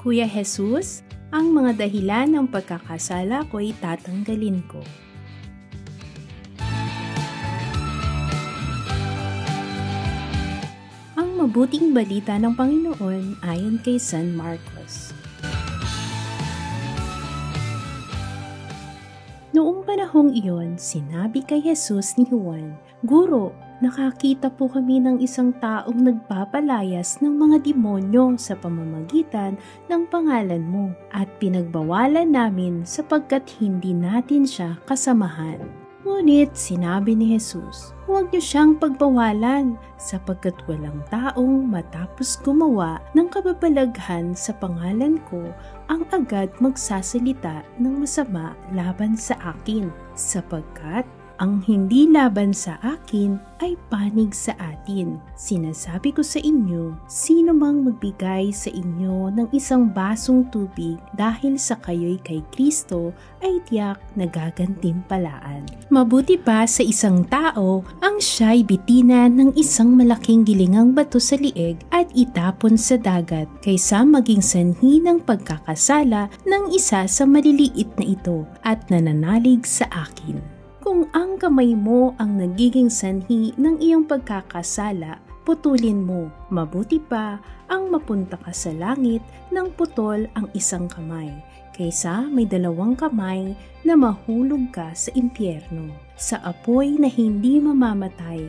Kuya Jesus, ang mga dahilan ng pagkakasala ko'y tatanggalin ko. Ang mabuting balita ng Panginoon ayon kay San Marcos. Noong panahong iyon, sinabi kay Jesus ni Juan, "Guro, nakakita po kami ng isang taong nagpapalayas ng mga demonyo sa pamamagitan ng pangalan mo at pinagbawalan namin sapagkat hindi natin siya kasamahan." Ngunit sinabi ni Jesus, "Huwag niyo siyang pagbawalan sapagkat walang taong matapos gumawa ng kababalaghan sa pangalan ko ang agad magsasalita ng masama laban sa akin, sapagkat ang hindi laban sa akin ay panig sa atin. Sinasabi ko sa inyo, sino mang magbigay sa inyo ng isang basong tubig dahil sa kayo'y kay Kristo ay tiyak na gagantimpalaan. Mabuti pa sa isang tao ang siya'y bitinan ng isang malaking gilingang bato sa liig at itapon sa dagat kaysa maging sanhi ng pagkakasala ng isa sa maliliit na ito at nananalig sa akin. Kung ang kamay mo ang nagiging sanhi ng iyong pagkakasala, putulin mo. Mabuti pa ang mapunta ka sa langit nang putol ang isang kamay, kaysa may dalawang kamay na mahulog ka sa impyerno, sa apoy na hindi mamamatay.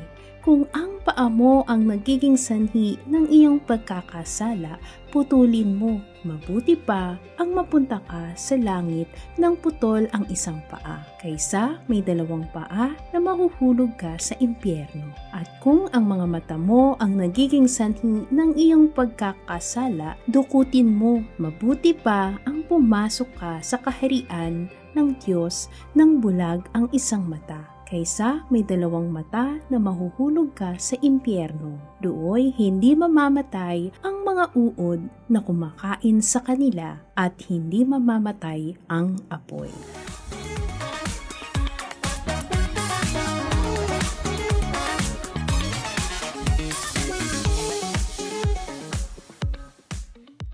Kung ang paa mo ang nagiging sanhi ng iyong pagkakasala, putulin mo. Mabuti pa ang mapunta ka sa langit nang putol ang isang paa, kaysa may dalawang paa na mahuhulog ka sa impyerno. At kung ang mga mata mo ang nagiging sanhi ng iyong pagkakasala, dukutin mo. Mabuti pa ang pumasok ka sa kaharian ng Diyos nang bulag ang isang mata, kaysa may dalawang mata na mahuhulog ka sa impyerno. Dooy hindi mamamatay ang mga uod na kumakain sa kanila at hindi mamamatay ang apoy.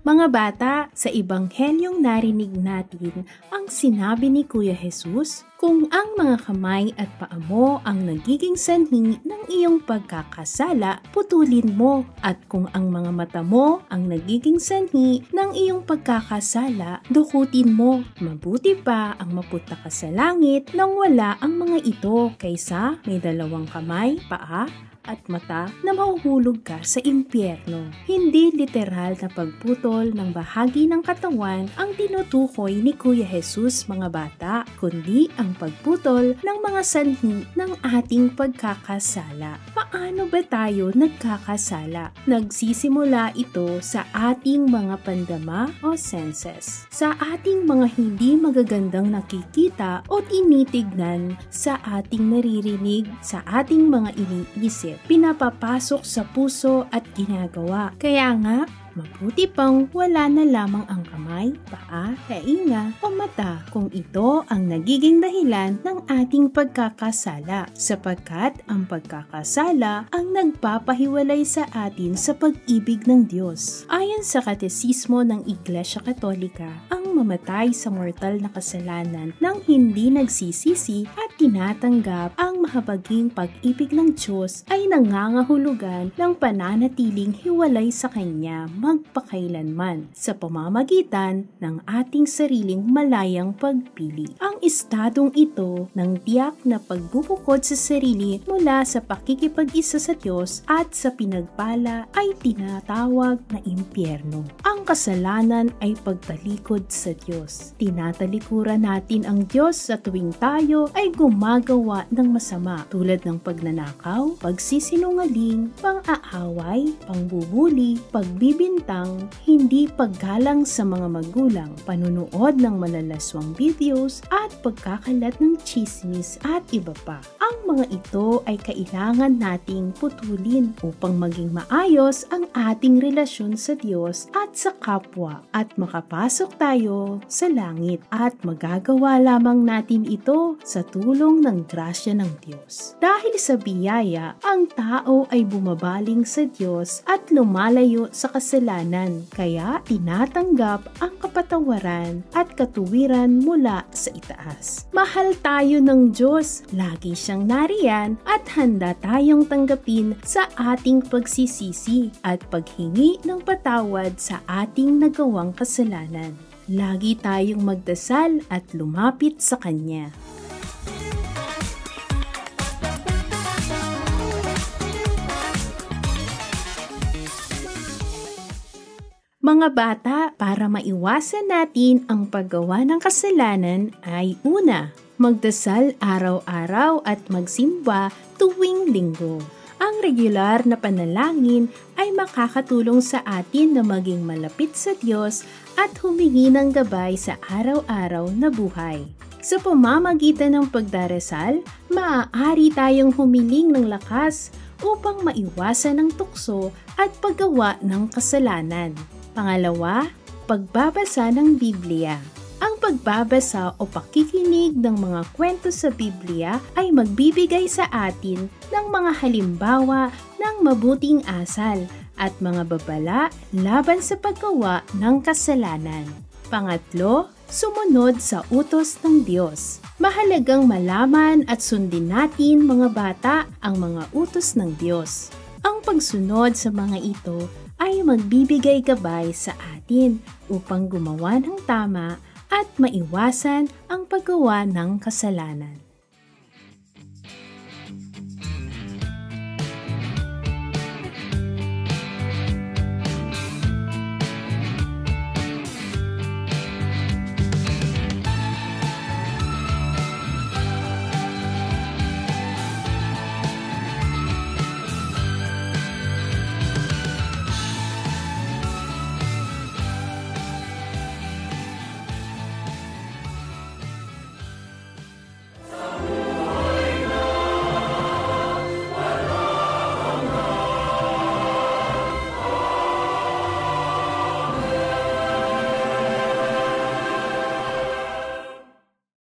Mga bata, sa Ebanghelyong narinig natin ang sinabi ni Kuya Jesus, kung ang mga kamay at paa mo ang nagiging sanhi ng iyong pagkakasala, putulin mo. At kung ang mga mata mo ang nagiging sanhi ng iyong pagkakasala, dukutin mo. Mabuti pa ang mapunta ka sa langit nang wala ang mga ito, kaysa may dalawang kamay, paa, at mata na mahuhulog ka sa impyerno. Hindi literal na pagputol ng bahagi ng katawan ang tinutukoy ni Kuya Jesus, mga bata, kundi ang pagputol ng mga sanhi ng ating pagkakasala. Paano ba tayo nagkakasala? Nagsisimula ito sa ating mga pandama o senses, sa ating mga hindi magagandang nakikita o tinitignan, sa ating naririnig, sa ating mga iniisip, pinapapasok sa puso at ginagawa. Kaya nga, mabuti pang wala na lamang ang kamay, paa, tainga o mata kung ito ang nagiging dahilan ng ating pagkakasala, sapagkat ang pagkakasala ang nagpapahiwalay sa atin sa pag-ibig ng Diyos. Ayon sa Katesismo ng Iglesia Katolika, ang mamatay sa mortal na kasalanan nang hindi nagsisisi at tinatanggap ang mahabaging pag-ibig ng Diyos ay nangangahulugan ng pananatiling hiwalay sa Kanya magpakailanman sa pamamagitan ng ating sariling malayang pagpili. Ang estadong ito ng tiyak na pagbubukod sa sarili mula sa pakikipag-isa sa Diyos at sa pinagpala ay tinatawag na impyerno. Ang kasalanan ay pagtalikod sa Diyos. Tinatalikuran natin ang Diyos sa tuwing tayo ay gumagawa ng masama tulad ng pagnanakaw, pagsisinungaling, pang-aaway, pangbubuli, pagbibintang, hindi paggalang sa mga magulang, panunood ng malalaswang videos at pagkakalat ng chismis at iba pa. Ang Ang mga ito ay kailangan nating putulin upang maging maayos ang ating relasyon sa Diyos at sa kapwa at makapasok tayo sa langit at magagawa lamang natin ito sa tulong ng grasya ng Diyos. Dahil sa biyaya, ang tao ay bumabaling sa Diyos at lumalayo sa kasalanan, kaya tinatanggap ang kapatawaran at katuwiran mula sa itaas. Mahal tayo ng Diyos, lagi siyang nariyan at handa tayong tanggapin sa ating pagsisisi at paghingi ng patawad sa ating nagawang kasalanan. Lagi tayong magdasal at lumapit sa Kanya. Mga bata, para maiwasan natin ang paggawa ng kasalanan ay una, magdasal araw-araw at magsimba tuwing linggo. Ang regular na panalangin ay makakatulong sa atin na maging malapit sa Diyos at humingi ng gabay sa araw-araw na buhay. Sa pamamagitan ng pagdarasal, maaari tayong humiling ng lakas upang maiwasan ang tukso at paggawa ng kasalanan. Pangalawa, pagbabasa ng Biblia. Ang pagbabasa o pakikinig ng mga kwento sa Biblia ay magbibigay sa atin ng mga halimbawa ng mabuting asal at mga babala laban sa paggawa ng kasalanan. Pangatlo, sumunod sa utos ng Diyos. Mahalagang malaman at sundin natin mga bata ang mga utos ng Diyos. Ang pagsunod sa mga ito ay magbibigay gabay sa atin upang gumawa ng tama at maiwasan ang paggawa ng kasalanan.